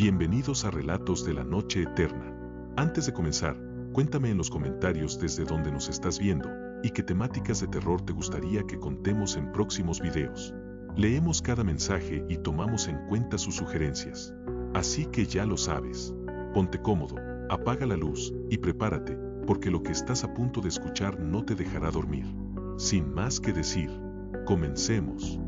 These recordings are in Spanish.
Bienvenidos a Relatos de la Noche Eterna. Antes de comenzar, cuéntame en los comentarios desde dónde nos estás viendo y qué temáticas de terror te gustaría que contemos en próximos videos. Leemos cada mensaje y tomamos en cuenta sus sugerencias. Así que ya lo sabes. Ponte cómodo, apaga la luz y prepárate, porque lo que estás a punto de escuchar no te dejará dormir. Sin más que decir, comencemos.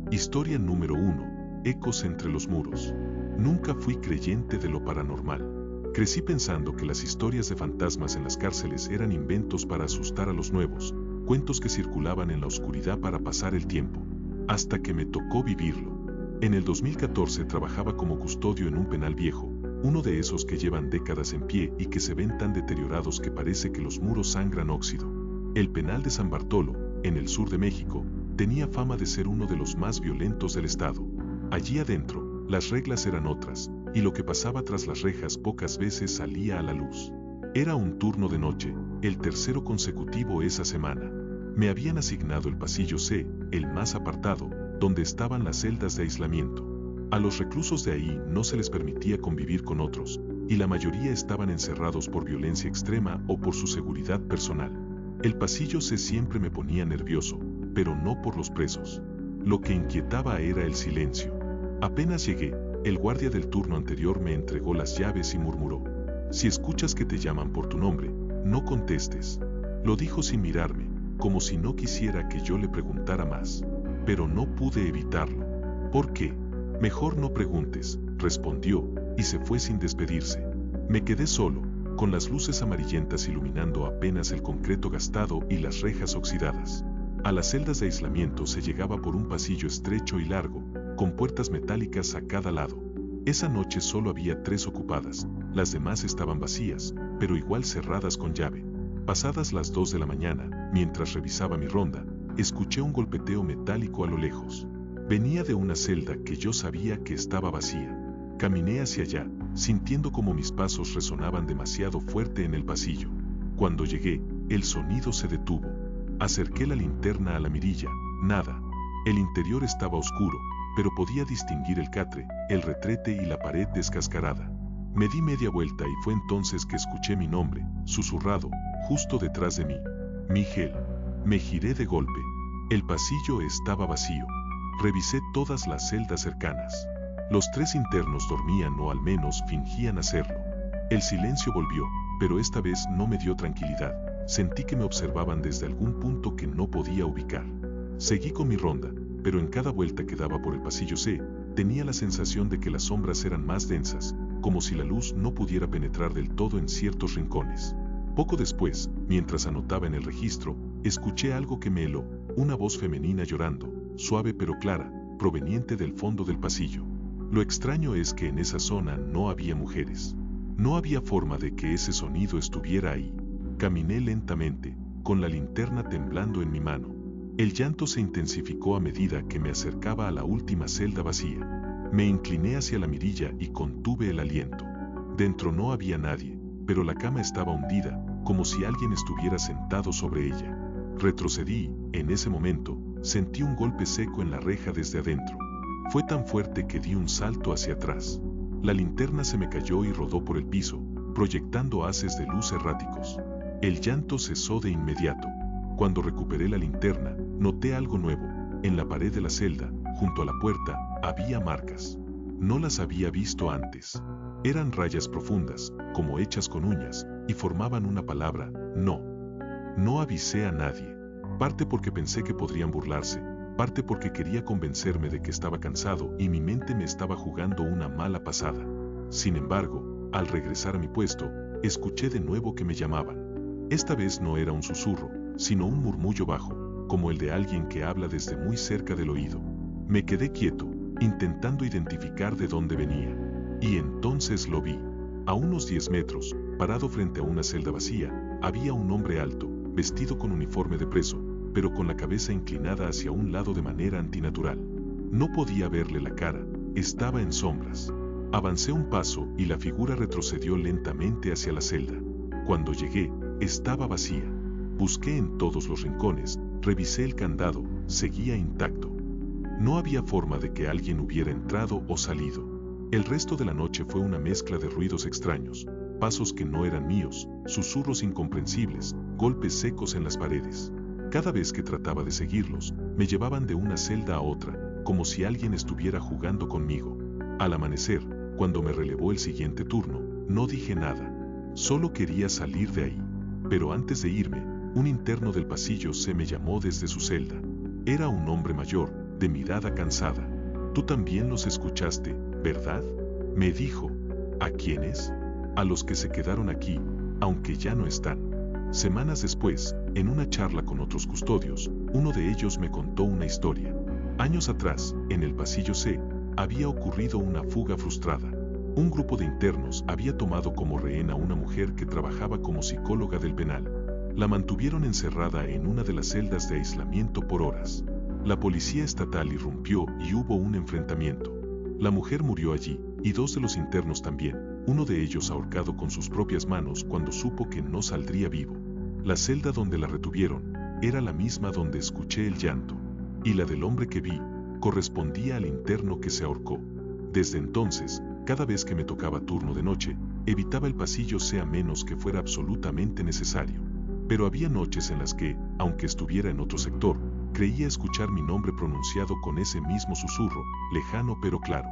Historia número 1. Ecos entre los muros. Nunca fui creyente de lo paranormal. Crecí pensando que las historias de fantasmas en las cárceles eran inventos para asustar a los nuevos, cuentos que circulaban en la oscuridad para pasar el tiempo. Hasta que me tocó vivirlo. En el 2014 trabajaba como custodio en un penal viejo, uno de esos que llevan décadas en pie y que se ven tan deteriorados que parece que los muros sangran óxido. El penal de San Bartolo, en el sur de México, tenía fama de ser uno de los más violentos del estado. Allí adentro, las reglas eran otras, y lo que pasaba tras las rejas pocas veces salía a la luz. Era un turno de noche, el tercero consecutivo esa semana. Me habían asignado el pasillo C, el más apartado, donde estaban las celdas de aislamiento. A los reclusos de ahí no se les permitía convivir con otros, y la mayoría estaban encerrados por violencia extrema o por su seguridad personal. El pasillo C siempre me ponía nervioso, pero no por los presos. Lo que inquietaba era el silencio. Apenas llegué, el guardia del turno anterior me entregó las llaves y murmuró: "Si escuchas que te llaman por tu nombre, no contestes". Lo dijo sin mirarme, como si no quisiera que yo le preguntara más. Pero no pude evitarlo. ¿Por qué? Mejor no preguntes, respondió, y se fue sin despedirse. Me quedé solo, con las luces amarillentas iluminando apenas el concreto gastado y las rejas oxidadas. A las celdas de aislamiento se llegaba por un pasillo estrecho y largo, con puertas metálicas a cada lado. Esa noche solo había 3 ocupadas, las demás estaban vacías, pero igual cerradas con llave. Pasadas las 2 de la mañana, mientras revisaba mi ronda, escuché un golpeteo metálico a lo lejos. Venía de una celda que yo sabía que estaba vacía. Caminé hacia allá, sintiendo como mis pasos resonaban demasiado fuerte en el pasillo. Cuando llegué, el sonido se detuvo. Acerqué la linterna a la mirilla, nada. El interior estaba oscuro, pero podía distinguir el catre, el retrete y la pared descascarada. Me di media vuelta y fue entonces que escuché mi nombre, susurrado, justo detrás de mí. Miguel. Me giré de golpe. El pasillo estaba vacío. Revisé todas las celdas cercanas. Los 3 internos dormían o al menos fingían hacerlo. El silencio volvió, pero esta vez no me dio tranquilidad. Sentí que me observaban desde algún punto que no podía ubicar. Seguí con mi ronda, pero en cada vuelta que daba por el pasillo C, tenía la sensación de que las sombras eran más densas, como si la luz no pudiera penetrar del todo en ciertos rincones. Poco después, mientras anotaba en el registro, escuché algo que me heló, una voz femenina llorando, suave pero clara, proveniente del fondo del pasillo. Lo extraño es que en esa zona no había mujeres. No había forma de que ese sonido estuviera ahí. Caminé lentamente, con la linterna temblando en mi mano. El llanto se intensificó a medida que me acercaba a la última celda vacía. Me incliné hacia la mirilla y contuve el aliento. Dentro no había nadie, pero la cama estaba hundida, como si alguien estuviera sentado sobre ella. Retrocedí, en ese momento, sentí un golpe seco en la reja desde adentro. Fue tan fuerte que di un salto hacia atrás. La linterna se me cayó y rodó por el piso, proyectando haces de luz erráticos. El llanto cesó de inmediato. Cuando recuperé la linterna, noté algo nuevo. En la pared de la celda, junto a la puerta, había marcas. No las había visto antes. Eran rayas profundas, como hechas con uñas, y formaban una palabra: no. No avisé a nadie. Parte porque pensé que podrían burlarse, parte porque quería convencerme de que estaba cansado y mi mente me estaba jugando una mala pasada. Sin embargo, al regresar a mi puesto, escuché de nuevo que me llamaban. Esta vez no era un susurro, sino un murmullo bajo, como el de alguien que habla desde muy cerca del oído. Me quedé quieto, intentando identificar de dónde venía. Y entonces lo vi. A unos 10 metros, parado frente a una celda vacía, había un hombre alto, vestido con uniforme de preso, pero con la cabeza inclinada hacia un lado de manera antinatural. No podía verle la cara, estaba en sombras. Avancé un paso y la figura retrocedió lentamente hacia la celda. Cuando llegué, estaba vacía. Busqué en todos los rincones, revisé el candado, seguía intacto. No había forma de que alguien hubiera entrado o salido. El resto de la noche fue una mezcla de ruidos extraños, pasos que no eran míos, susurros incomprensibles, golpes secos en las paredes. Cada vez que trataba de seguirlos, me llevaban de una celda a otra, como si alguien estuviera jugando conmigo. Al amanecer, cuando me relevó el siguiente turno, no dije nada. Solo quería salir de ahí. Pero antes de irme, un interno del pasillo se me llamó desde su celda. Era un hombre mayor, de mirada cansada. Tú también los escuchaste, ¿verdad? Me dijo. ¿A quiénes? A los que se quedaron aquí, aunque ya no están. Semanas después, en una charla con otros custodios, uno de ellos me contó una historia. Años atrás, en el pasillo C, había ocurrido una fuga frustrada. Un grupo de internos había tomado como rehén a una mujer que trabajaba como psicóloga del penal. La mantuvieron encerrada en una de las celdas de aislamiento por horas. La policía estatal irrumpió y hubo un enfrentamiento. La mujer murió allí, y dos de los internos también, uno de ellos ahorcado con sus propias manos cuando supo que no saldría vivo. La celda donde la retuvieron era la misma donde escuché el llanto, y la del hombre que vi correspondía al interno que se ahorcó. Desde entonces, cada vez que me tocaba turno de noche, evitaba el pasillo C a menos que fuera absolutamente necesario. Pero había noches en las que, aunque estuviera en otro sector, creía escuchar mi nombre pronunciado con ese mismo susurro, lejano pero claro.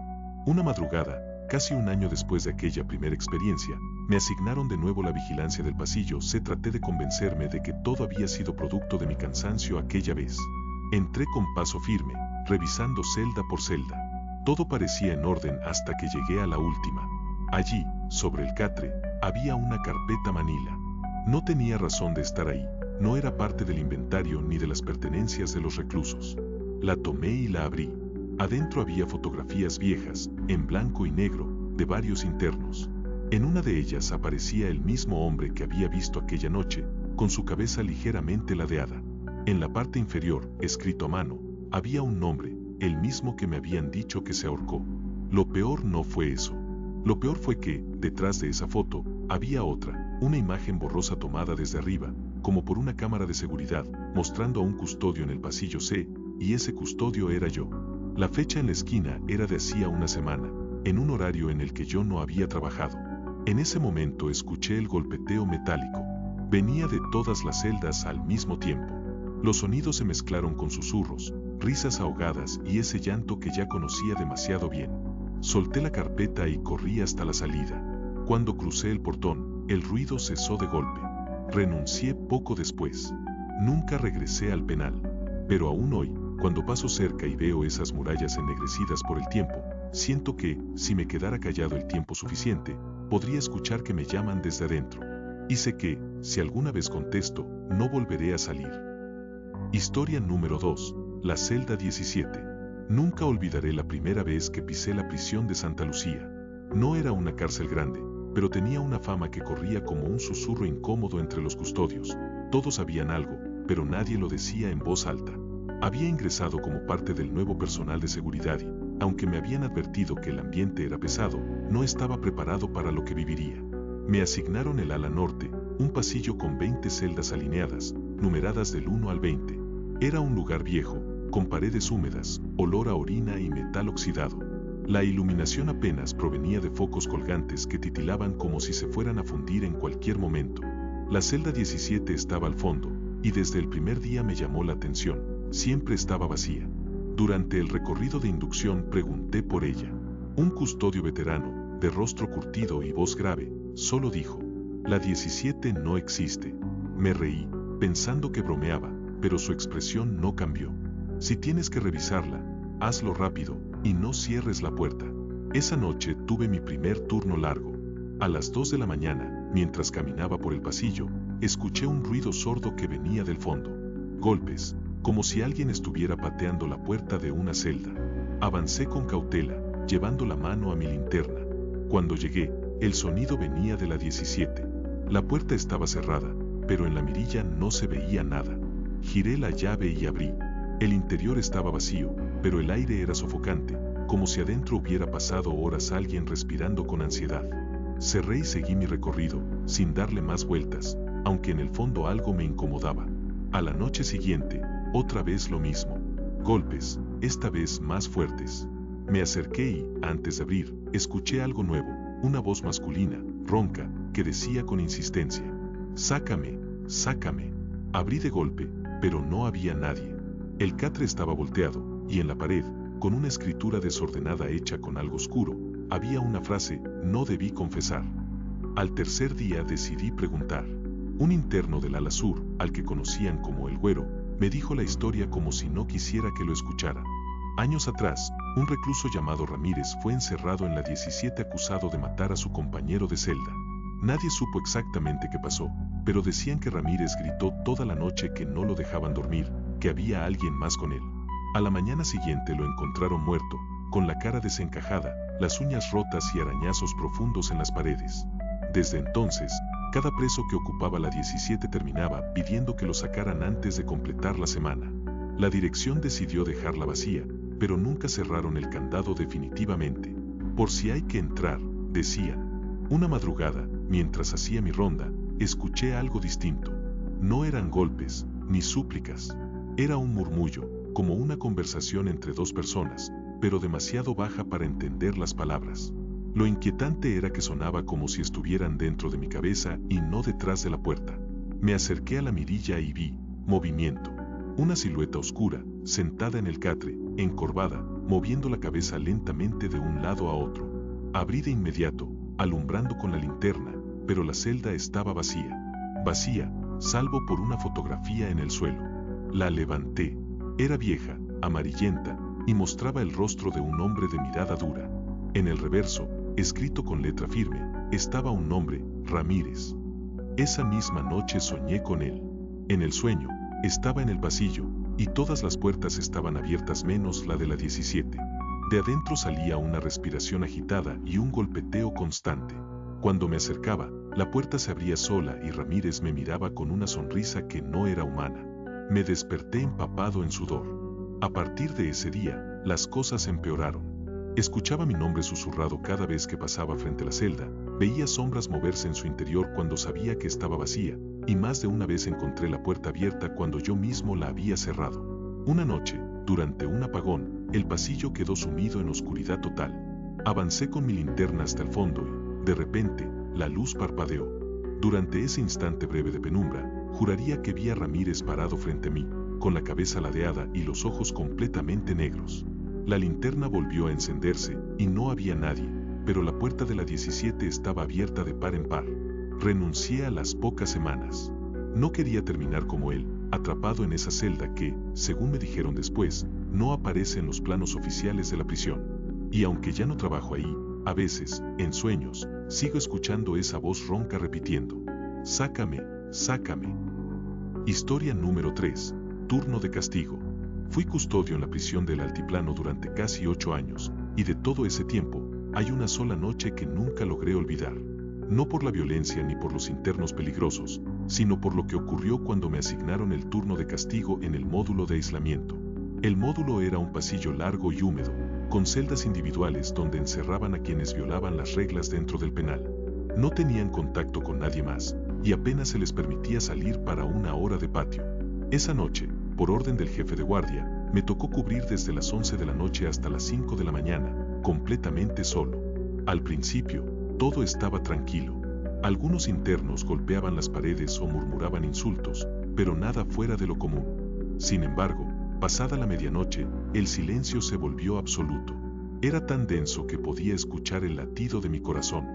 Una madrugada, casi un año después de aquella primera experiencia, me asignaron de nuevo la vigilancia del pasillo C. Traté de convencerme de que todo había sido producto de mi cansancio aquella vez. Entré con paso firme, revisando celda por celda. Todo parecía en orden hasta que llegué a la última. Allí, sobre el catre, había una carpeta manila. No tenía razón de estar ahí, no era parte del inventario ni de las pertenencias de los reclusos. La tomé y la abrí. Adentro había fotografías viejas, en blanco y negro, de varios internos. En una de ellas aparecía el mismo hombre que había visto aquella noche, con su cabeza ligeramente ladeada. En la parte inferior, escrito a mano, había un nombre, el mismo que me habían dicho que se ahorcó. Lo peor no fue eso. Lo peor fue que, detrás de esa foto, había otra, una imagen borrosa tomada desde arriba, como por una cámara de seguridad, mostrando a un custodio en el pasillo C, y ese custodio era yo. La fecha en la esquina era de hacía una semana, en un horario en el que yo no había trabajado. En ese momento escuché el golpeteo metálico. Venía de todas las celdas al mismo tiempo. Los sonidos se mezclaron con susurros, risas ahogadas y ese llanto que ya conocía demasiado bien. Solté la carpeta y corrí hasta la salida. Cuando crucé el portón, el ruido cesó de golpe. Renuncié poco después. Nunca regresé al penal. Pero aún hoy, cuando paso cerca y veo esas murallas ennegrecidas por el tiempo, siento que, si me quedara callado el tiempo suficiente, podría escuchar que me llaman desde adentro. Y sé que, si alguna vez contesto, no volveré a salir. Historia número 2. La celda 17. Nunca olvidaré la primera vez que pisé la prisión de Santa Lucía. No era una cárcel grande, pero tenía una fama que corría como un susurro incómodo entre los custodios. Todos sabían algo, pero nadie lo decía en voz alta. Había ingresado como parte del nuevo personal de seguridad y, aunque me habían advertido que el ambiente era pesado, no estaba preparado para lo que viviría. Me asignaron el ala norte, un pasillo con 20 celdas alineadas, numeradas del 1 al 20. Era un lugar viejo, con paredes húmedas, olor a orina y metal oxidado. La iluminación apenas provenía de focos colgantes que titilaban como si se fueran a fundir en cualquier momento. La celda 17 estaba al fondo, y desde el primer día me llamó la atención. Siempre estaba vacía. Durante el recorrido de inducción pregunté por ella. Un custodio veterano, de rostro curtido y voz grave, solo dijo: la 17 no existe. Me reí, pensando que bromeaba, pero su expresión no cambió. Si tienes que revisarla, hazlo rápido, y no cierres la puerta. Esa noche tuve mi primer turno largo. A las 2 de la mañana, mientras caminaba por el pasillo, escuché un ruido sordo que venía del fondo. Golpes, como si alguien estuviera pateando la puerta de una celda. Avancé con cautela, llevando la mano a mi linterna. Cuando llegué, el sonido venía de la 17. La puerta estaba cerrada, pero en la mirilla no se veía nada. Giré la llave y abrí. El interior estaba vacío, pero el aire era sofocante, como si adentro hubiera pasado horas alguien respirando con ansiedad. Cerré y seguí mi recorrido, sin darle más vueltas, aunque en el fondo algo me incomodaba. A la noche siguiente, otra vez lo mismo. Golpes, esta vez más fuertes. Me acerqué y, antes de abrir, escuché algo nuevo, una voz masculina, ronca, que decía con insistencia: «Sácame, sácame». Abrí de golpe, pero no había nadie. El catre estaba volteado, y en la pared, con una escritura desordenada hecha con algo oscuro, había una frase: «No debí confesar». Al tercer día decidí preguntar. Un interno del ala sur, al que conocían como el Güero, me dijo la historia como si no quisiera que lo escuchara. Años atrás, un recluso llamado Ramírez fue encerrado en la 17 acusado de matar a su compañero de celda. Nadie supo exactamente qué pasó, pero decían que Ramírez gritó toda la noche que no lo dejaban dormir, que había alguien más con él. A la mañana siguiente lo encontraron muerto, con la cara desencajada, las uñas rotas y arañazos profundos en las paredes. Desde entonces, cada preso que ocupaba la 17 terminaba pidiendo que lo sacaran antes de completar la semana. La dirección decidió dejarla vacía, pero nunca cerraron el candado definitivamente. Por si hay que entrar, decían. Una madrugada, mientras hacía mi ronda, escuché algo distinto. No eran golpes, ni súplicas. Era un murmullo, como una conversación entre dos personas, pero demasiado baja para entender las palabras. Lo inquietante era que sonaba como si estuvieran dentro de mi cabeza y no detrás de la puerta. Me acerqué a la mirilla y vi movimiento. Una silueta oscura, sentada en el catre, encorvada, moviendo la cabeza lentamente de un lado a otro. Abrí de inmediato, alumbrando con la linterna, pero la celda estaba vacía. Vacía, salvo por una fotografía en el suelo. La levanté. Era vieja, amarillenta, y mostraba el rostro de un hombre de mirada dura. En el reverso, escrito con letra firme, estaba un nombre: Ramírez. Esa misma noche soñé con él. En el sueño, estaba en el pasillo, y todas las puertas estaban abiertas menos la de la 17. De adentro salía una respiración agitada y un golpeteo constante. Cuando me acercaba, la puerta se abría sola y Ramírez me miraba con una sonrisa que no era humana. Me desperté empapado en sudor. A partir de ese día, las cosas empeoraron. Escuchaba mi nombre susurrado cada vez que pasaba frente a la celda, veía sombras moverse en su interior cuando sabía que estaba vacía, y más de una vez encontré la puerta abierta cuando yo mismo la había cerrado. Una noche, durante un apagón, el pasillo quedó sumido en oscuridad total. Avancé con mi linterna hasta el fondo y, de repente, la luz parpadeó. Durante ese instante breve de penumbra, juraría que vi a Ramírez parado frente a mí, con la cabeza ladeada y los ojos completamente negros. La linterna volvió a encenderse y no había nadie, pero la puerta de la 17 estaba abierta de par en par. Renuncié a las pocas semanas. No quería terminar como él, atrapado en esa celda que, según me dijeron después, no aparece en los planos oficiales de la prisión. Y aunque ya no trabajo ahí, a veces, en sueños, sigo escuchando esa voz ronca repitiendo: «Sácame, sácame». Historia número 3. Turno de castigo. Fui custodio en la prisión del Altiplano durante casi 8 años, y de todo ese tiempo, hay una sola noche que nunca logré olvidar. No por la violencia ni por los internos peligrosos, sino por lo que ocurrió cuando me asignaron el turno de castigo en el módulo de aislamiento. El módulo era un pasillo largo y húmedo, con celdas individuales donde encerraban a quienes violaban las reglas dentro del penal. No tenían contacto con nadie más, y apenas se les permitía salir para una hora de patio. Esa noche, por orden del jefe de guardia, me tocó cubrir desde las 11 de la noche hasta las 5 de la mañana, completamente solo. Al principio, todo estaba tranquilo. Algunos internos golpeaban las paredes o murmuraban insultos, pero nada fuera de lo común. Sin embargo, pasada la medianoche, el silencio se volvió absoluto. Era tan denso que podía escuchar el latido de mi corazón.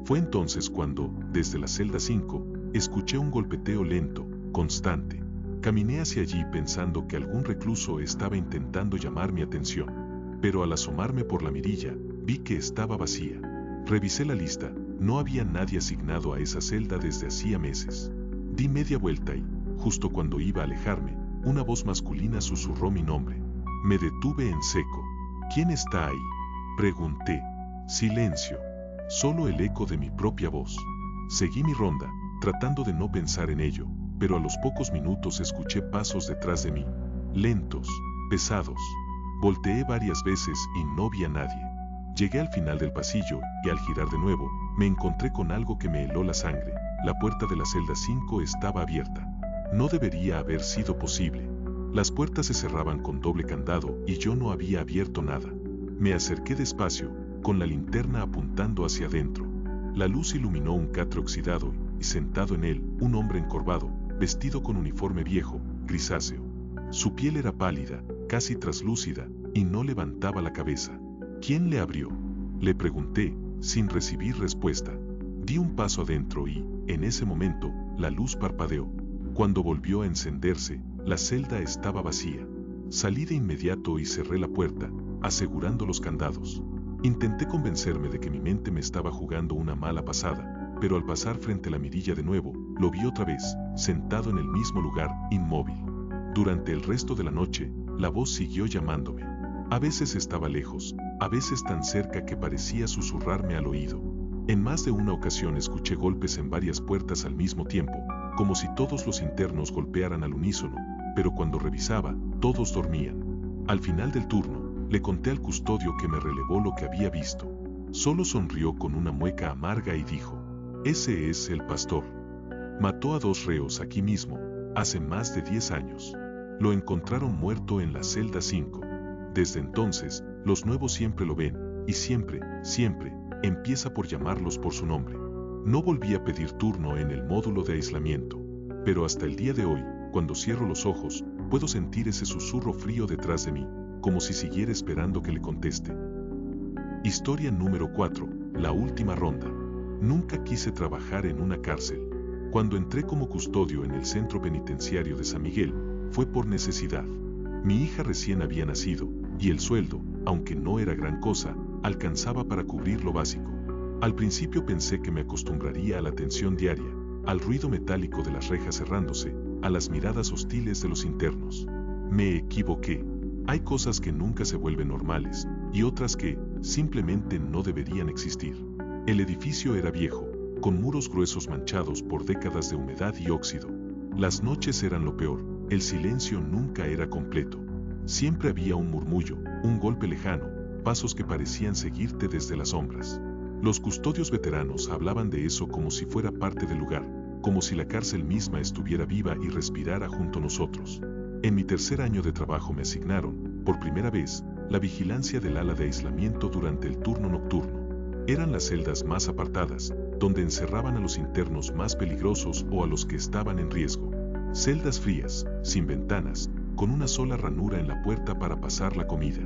Fue entonces cuando, desde la celda 5, escuché un golpeteo lento, constante. Caminé hacia allí pensando que algún recluso estaba intentando llamar mi atención, pero al asomarme por la mirilla, vi que estaba vacía. Revisé la lista, no había nadie asignado a esa celda desde hacía meses. Di media vuelta y, justo cuando iba a alejarme, una voz masculina susurró mi nombre. Me detuve en seco. ¿Quién está ahí?, pregunté. Silencio. Solo el eco de mi propia voz. Seguí mi ronda, tratando de no pensar en ello, pero a los pocos minutos escuché pasos detrás de mí, lentos, pesados. Volteé varias veces y no vi a nadie. Llegué al final del pasillo y al girar de nuevo, me encontré con algo que me heló la sangre. La puerta de la celda 5 estaba abierta. No debería haber sido posible. Las puertas se cerraban con doble candado y yo no había abierto nada. Me acerqué despacio, con la linterna apuntando hacia adentro. La luz iluminó un catre oxidado y, sentado en él, un hombre encorvado, vestido con uniforme viejo, grisáceo. Su piel era pálida, casi traslúcida, y no levantaba la cabeza. ¿Quién le abrió?, le pregunté, sin recibir respuesta. Di un paso adentro y, en ese momento, la luz parpadeó. Cuando volvió a encenderse, la celda estaba vacía. Salí de inmediato y cerré la puerta, asegurando los candados. Intenté convencerme de que mi mente me estaba jugando una mala pasada, pero al pasar frente a la mirilla de nuevo, lo vi otra vez, sentado en el mismo lugar, inmóvil. Durante el resto de la noche, la voz siguió llamándome. A veces estaba lejos, a veces tan cerca que parecía susurrarme al oído. En más de una ocasión escuché golpes en varias puertas al mismo tiempo, como si todos los internos golpearan al unísono, pero cuando revisaba, todos dormían. Al final del turno, le conté al custodio que me relevó lo que había visto. Solo sonrió con una mueca amarga y dijo: «Ese es el pastor. Mató a 2 reos aquí mismo, hace más de 10 años. Lo encontraron muerto en la celda 5. Desde entonces, los nuevos siempre lo ven, y siempre, empieza por llamarlos por su nombre». No volví a pedir turno en el módulo de aislamiento, pero hasta el día de hoy, cuando cierro los ojos, puedo sentir ese susurro frío detrás de mí, como si siguiera esperando que le conteste. Historia número 4, la última ronda. Nunca quise trabajar en una cárcel. Cuando entré como custodio en el centro penitenciario de San Miguel, fue por necesidad. Mi hija recién había nacido, y el sueldo, aunque no era gran cosa, alcanzaba para cubrir lo básico. Al principio pensé que me acostumbraría a la tensión diaria, al ruido metálico de las rejas cerrándose, a las miradas hostiles de los internos. Me equivoqué. Hay cosas que nunca se vuelven normales, y otras que, simplemente no deberían existir. El edificio era viejo, con muros gruesos manchados por décadas de humedad y óxido. Las noches eran lo peor, el silencio nunca era completo. Siempre había un murmullo, un golpe lejano, pasos que parecían seguirte desde las sombras. Los custodios veteranos hablaban de eso como si fuera parte del lugar, como si la cárcel misma estuviera viva y respirara junto a nosotros. En mi tercer año de trabajo me asignaron, por primera vez, la vigilancia del ala de aislamiento durante el turno nocturno. Eran las celdas más apartadas, donde encerraban a los internos más peligrosos o a los que estaban en riesgo. Celdas frías, sin ventanas, con una sola ranura en la puerta para pasar la comida.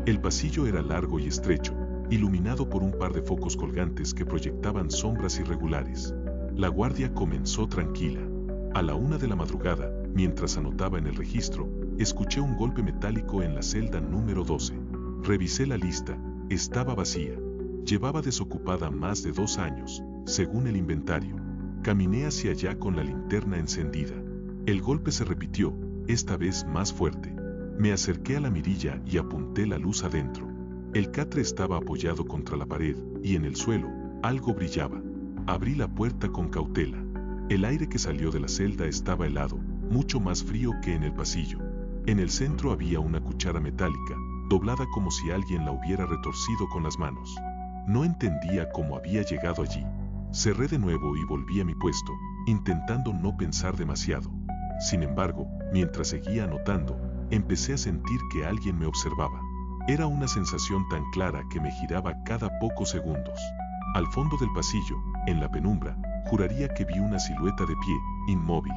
El pasillo era largo y estrecho, iluminado por un par de focos colgantes que proyectaban sombras irregulares. La guardia comenzó tranquila. A la 1 de la madrugada, mientras anotaba en el registro, escuché un golpe metálico en la celda número 12. Revisé la lista, estaba vacía. Llevaba desocupada más de 2 años, según el inventario. Caminé hacia allá con la linterna encendida. El golpe se repitió, esta vez más fuerte. Me acerqué a la mirilla y apunté la luz adentro. El catre estaba apoyado contra la pared, y en el suelo, algo brillaba. Abrí la puerta con cautela. El aire que salió de la celda estaba helado, mucho más frío que en el pasillo. En el centro había una cuchara metálica, doblada como si alguien la hubiera retorcido con las manos. No entendía cómo había llegado allí. Cerré de nuevo y volví a mi puesto, intentando no pensar demasiado. Sin embargo, mientras seguía anotando, empecé a sentir que alguien me observaba. Era una sensación tan clara que me giraba cada pocos segundos. Al fondo del pasillo, en la penumbra, juraría que vi una silueta de pie, inmóvil.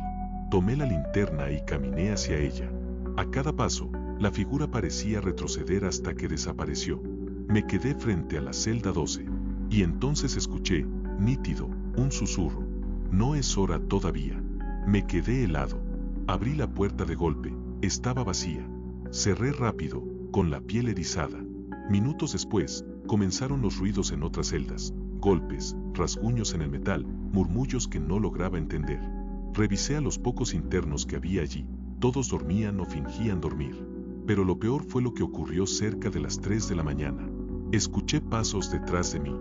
Tomé la linterna y caminé hacia ella. A cada paso, la figura parecía retroceder hasta que desapareció. Me quedé frente a la celda 12, y entonces escuché, nítido, un susurro. «No es hora todavía». Me quedé helado. Abrí la puerta de golpe, estaba vacía. Cerré rápido, con la piel erizada. Minutos después, comenzaron los ruidos en otras celdas, golpes, rasguños en el metal, murmullos que no lograba entender. Revisé a los pocos internos que había allí, todos dormían o fingían dormir. Pero lo peor fue lo que ocurrió cerca de las 3 de la mañana. Escuché pasos detrás de mí.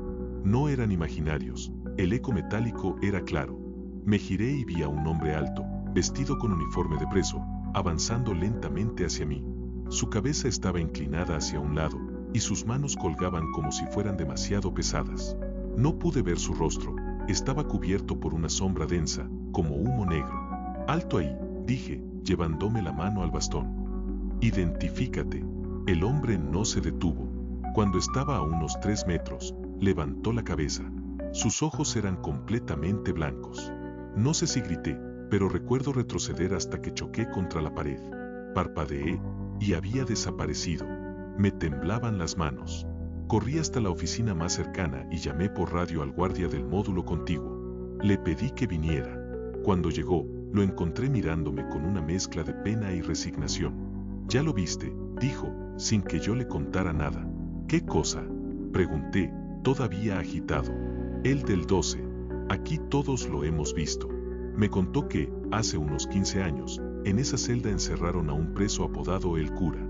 No eran imaginarios, el eco metálico era claro. Me giré y vi a un hombre alto, vestido con uniforme de preso, avanzando lentamente hacia mí. Su cabeza estaba inclinada hacia un lado, y sus manos colgaban como si fueran demasiado pesadas. No pude ver su rostro, estaba cubierto por una sombra densa, como humo negro. «Alto ahí», dije, llevándome la mano al bastón. «Identifícate». El hombre no se detuvo. Cuando estaba a unos 3 metros, levantó la cabeza. Sus ojos eran completamente blancos. No sé si grité, pero recuerdo retroceder hasta que choqué contra la pared. Parpadeé y había desaparecido. Me temblaban las manos. Corrí hasta la oficina más cercana y llamé por radio al guardia del módulo contiguo. Le pedí que viniera. Cuando llegó, lo encontré mirándome con una mezcla de pena y resignación. «¿Ya lo viste?», dijo, sin que yo le contara nada. «¿Qué cosa?», pregunté, todavía agitado. «El del 12. Aquí todos lo hemos visto». Me contó que, hace unos 15 años, en esa celda encerraron a un preso apodado el cura.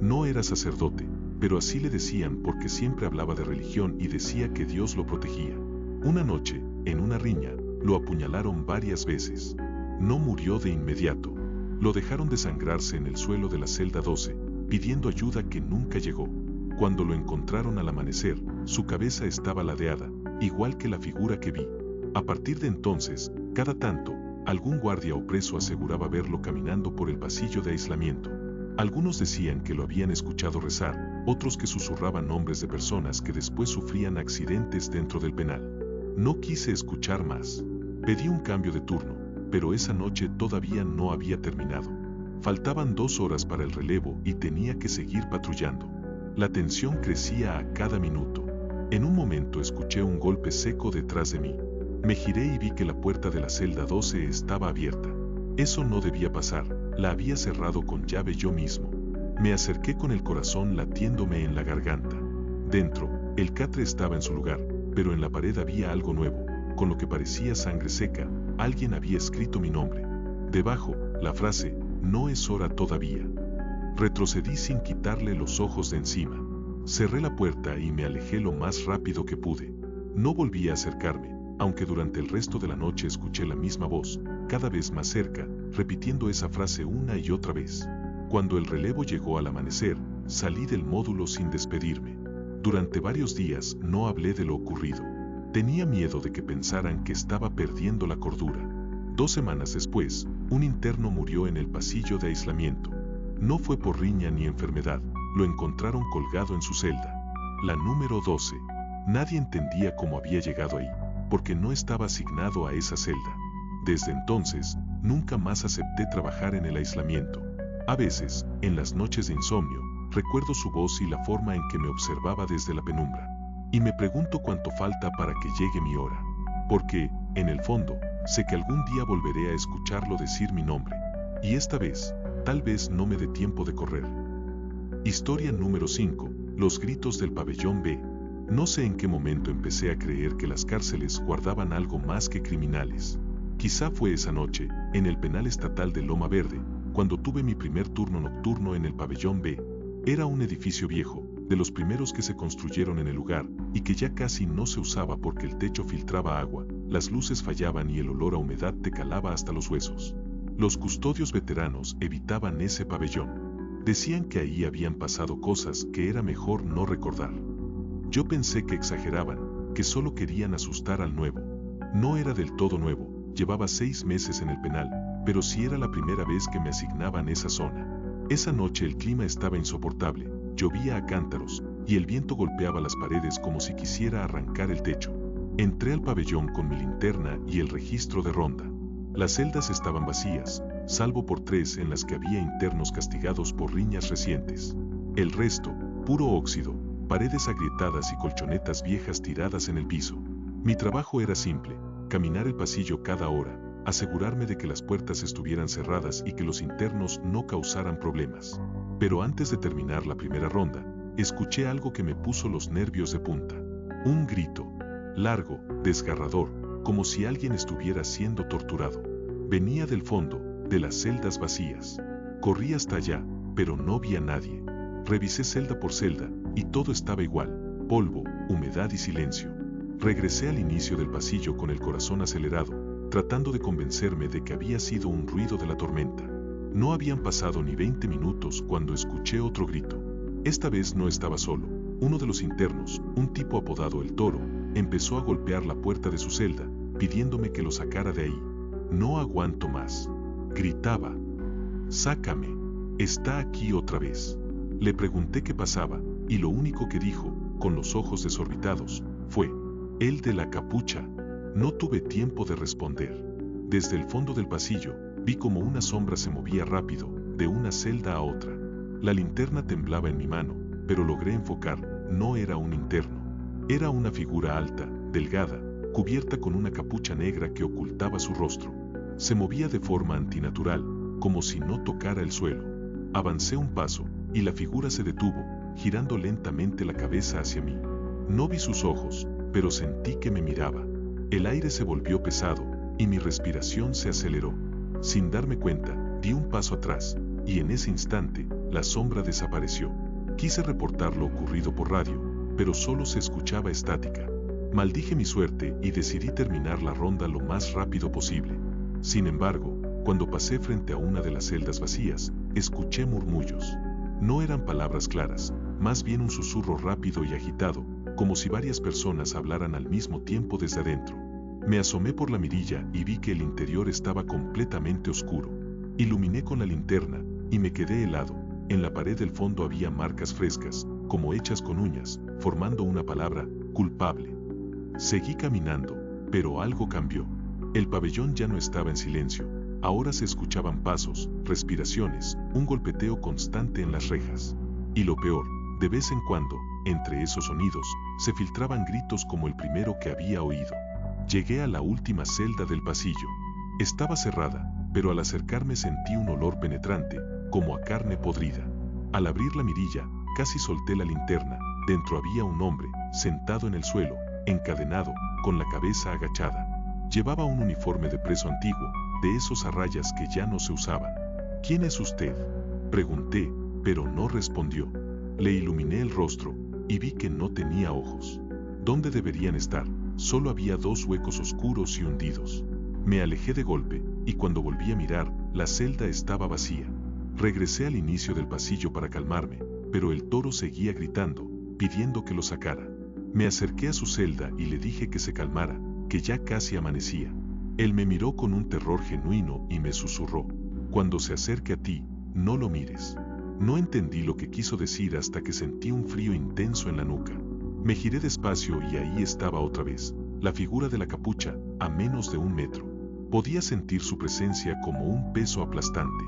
No era sacerdote, pero así le decían porque siempre hablaba de religión y decía que Dios lo protegía. Una noche, en una riña, lo apuñalaron varias veces. No murió de inmediato. Lo dejaron desangrarse en el suelo de la celda 12, pidiendo ayuda que nunca llegó. Cuando lo encontraron al amanecer, su cabeza estaba ladeada, igual que la figura que vi. A partir de entonces, cada tanto, algún guardia o preso aseguraba verlo caminando por el pasillo de aislamiento. Algunos decían que lo habían escuchado rezar, otros que susurraban nombres de personas que después sufrían accidentes dentro del penal. No quise escuchar más. Pedí un cambio de turno, pero esa noche todavía no había terminado. Faltaban 2 horas para el relevo y tenía que seguir patrullando. La tensión crecía a cada minuto. En un momento escuché un golpe seco detrás de mí. Me giré y vi que la puerta de la celda 12 estaba abierta. Eso no debía pasar, la había cerrado con llave yo mismo. Me acerqué con el corazón latiéndome en la garganta. Dentro, el catre estaba en su lugar, pero en la pared había algo nuevo, con lo que parecía sangre seca. Alguien había escrito mi nombre. Debajo, la frase, «No es hora todavía». Retrocedí sin quitarle los ojos de encima. Cerré la puerta y me alejé lo más rápido que pude. No volví a acercarme, aunque durante el resto de la noche escuché la misma voz, cada vez más cerca, repitiendo esa frase una y otra vez. Cuando el relevo llegó al amanecer, salí del módulo sin despedirme. Durante varios días no hablé de lo ocurrido. Tenía miedo de que pensaran que estaba perdiendo la cordura. 2 semanas después, un interno murió en el pasillo de aislamiento. No fue por riña ni enfermedad, lo encontraron colgado en su celda, la número 12. Nadie entendía cómo había llegado ahí, porque no estaba asignado a esa celda. Desde entonces, nunca más acepté trabajar en el aislamiento. A veces, en las noches de insomnio, recuerdo su voz y la forma en que me observaba desde la penumbra. Y me pregunto cuánto falta para que llegue mi hora. Porque, en el fondo, sé que algún día volveré a escucharlo decir mi nombre. Y esta vez, tal vez no me dé tiempo de correr. Historia número 5. Los gritos del pabellón B. No sé en qué momento empecé a creer que las cárceles guardaban algo más que criminales. Quizá fue esa noche, en el penal estatal de Loma Verde, cuando tuve mi primer turno nocturno en el pabellón B. Era un edificio viejo, de los primeros que se construyeron en el lugar, y que ya casi no se usaba porque el techo filtraba agua, las luces fallaban y el olor a humedad te calaba hasta los huesos. Los custodios veteranos evitaban ese pabellón. Decían que ahí habían pasado cosas que era mejor no recordar. Yo pensé que exageraban, que solo querían asustar al nuevo. No era del todo nuevo, llevaba 6 meses en el penal, pero sí era la primera vez que me asignaban esa zona. Esa noche el clima estaba insoportable, llovía a cántaros, y el viento golpeaba las paredes como si quisiera arrancar el techo. Entré al pabellón con mi linterna y el registro de ronda. Las celdas estaban vacías, salvo por 3 en las que había internos castigados por riñas recientes. El resto, puro óxido, paredes agrietadas y colchonetas viejas tiradas en el piso. Mi trabajo era simple, caminar el pasillo cada hora, asegurarme de que las puertas estuvieran cerradas y que los internos no causaran problemas. Pero antes de terminar la primera ronda, escuché algo que me puso los nervios de punta. Un grito, largo, desgarrador, como si alguien estuviera siendo torturado. Venía del fondo, de las celdas vacías. Corrí hasta allá, pero no vi a nadie. Revisé celda por celda, y todo estaba igual, polvo, humedad y silencio. Regresé al inicio del pasillo con el corazón acelerado, tratando de convencerme de que había sido un ruido de la tormenta. No habían pasado ni 20 minutos cuando escuché otro grito. Esta vez no estaba solo. Uno de los internos, un tipo apodado El Toro, empezó a golpear la puerta de su celda, pidiéndome que lo sacara de ahí. «No aguanto más», gritaba. «Sácame. Está aquí otra vez». Le pregunté qué pasaba, y lo único que dijo, con los ojos desorbitados, fue: «El de la capucha». No tuve tiempo de responder. Desde el fondo del pasillo, vi como una sombra se movía rápido, de una celda a otra. La linterna temblaba en mi mano, pero logré enfocar. No era un interno. Era una figura alta, delgada, cubierta con una capucha negra que ocultaba su rostro. Se movía de forma antinatural, como si no tocara el suelo. Avancé un paso, y la figura se detuvo, girando lentamente la cabeza hacia mí. No vi sus ojos, pero sentí que me miraba. El aire se volvió pesado, y mi respiración se aceleró. Sin darme cuenta, di un paso atrás, y en ese instante, la sombra desapareció. Quise reportar lo ocurrido por radio, pero solo se escuchaba estática. Maldije mi suerte y decidí terminar la ronda lo más rápido posible. Sin embargo, cuando pasé frente a una de las celdas vacías, escuché murmullos. No eran palabras claras, más bien un susurro rápido y agitado, como si varias personas hablaran al mismo tiempo desde adentro. Me asomé por la mirilla y vi que el interior estaba completamente oscuro. Iluminé con la linterna y me quedé helado. En la pared del fondo había marcas frescas, como hechas con uñas, formando una palabra: culpable. Seguí caminando, pero algo cambió. El pabellón ya no estaba en silencio. Ahora se escuchaban pasos, respiraciones, un golpeteo constante en las rejas. Y lo peor, de vez en cuando, entre esos sonidos, se filtraban gritos como el primero que había oído. Llegué a la última celda del pasillo. Estaba cerrada, pero al acercarme sentí un olor penetrante, como a carne podrida. Al abrir la mirilla, casi solté la linterna. Dentro había un hombre, sentado en el suelo, encadenado, con la cabeza agachada. Llevaba un uniforme de preso antiguo, de esos a rayas que ya no se usaban. «¿Quién es usted?», pregunté, pero no respondió. Le iluminé el rostro, y vi que no tenía ojos. ¿Dónde deberían estar? Solo había dos huecos oscuros y hundidos. Me alejé de golpe, y cuando volví a mirar, la celda estaba vacía. Regresé al inicio del pasillo para calmarme, pero el toro seguía gritando, pidiendo que lo sacara. Me acerqué a su celda y le dije que se calmara, que ya casi amanecía. Él me miró con un terror genuino y me susurró: «Cuando se acerque a ti, no lo mires». No entendí lo que quiso decir hasta que sentí un frío intenso en la nuca. Me giré despacio y ahí estaba otra vez, la figura de la capucha, a menos de 1 metro. Podía sentir su presencia como un peso aplastante.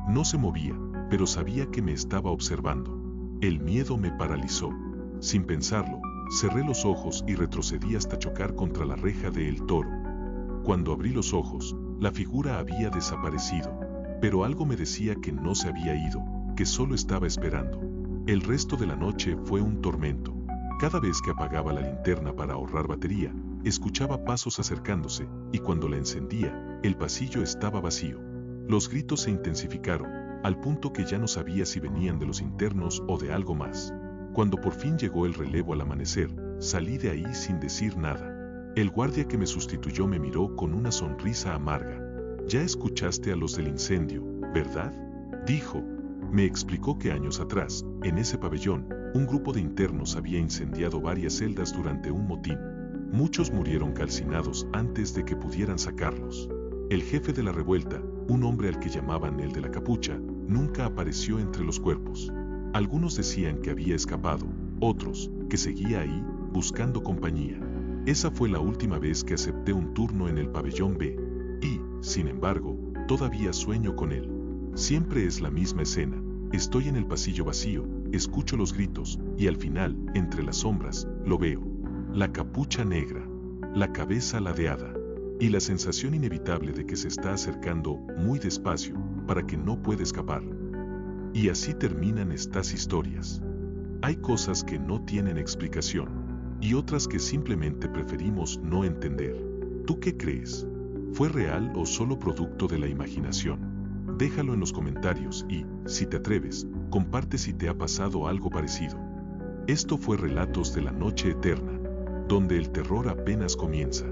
No se movía, pero sabía que me estaba observando. El miedo me paralizó. Sin pensarlo, cerré los ojos y retrocedí hasta chocar contra la reja de El Toro. Cuando abrí los ojos, la figura había desaparecido, pero algo me decía que no se había ido, que solo estaba esperando. El resto de la noche fue un tormento. Cada vez que apagaba la linterna para ahorrar batería, escuchaba pasos acercándose, y cuando la encendía, el pasillo estaba vacío. Los gritos se intensificaron, al punto que ya no sabía si venían de los internos o de algo más. Cuando por fin llegó el relevo al amanecer, salí de ahí sin decir nada. El guardia que me sustituyó me miró con una sonrisa amarga. «Ya escuchaste a los del incendio, ¿verdad?», dijo. Me explicó que años atrás, en ese pabellón, un grupo de internos había incendiado varias celdas durante un motín. Muchos murieron calcinados antes de que pudieran sacarlos. El jefe de la revuelta, un hombre al que llamaban el de la capucha, nunca apareció entre los cuerpos. Algunos decían que había escapado, otros, que seguía ahí, buscando compañía. Esa fue la última vez que acepté un turno en el pabellón B. Y, sin embargo, todavía sueño con él. Siempre es la misma escena. Estoy en el pasillo vacío, escucho los gritos, y al final, entre las sombras, lo veo. La capucha negra, la cabeza ladeada, y la sensación inevitable de que se está acercando muy despacio, para que no pueda escapar. Y así terminan estas historias. Hay cosas que no tienen explicación, y otras que simplemente preferimos no entender. ¿Tú qué crees? ¿Fue real o solo producto de la imaginación? Déjalo en los comentarios y, si te atreves, comparte si te ha pasado algo parecido. Esto fue Relatos de la Noche Eterna, donde el terror apenas comienza.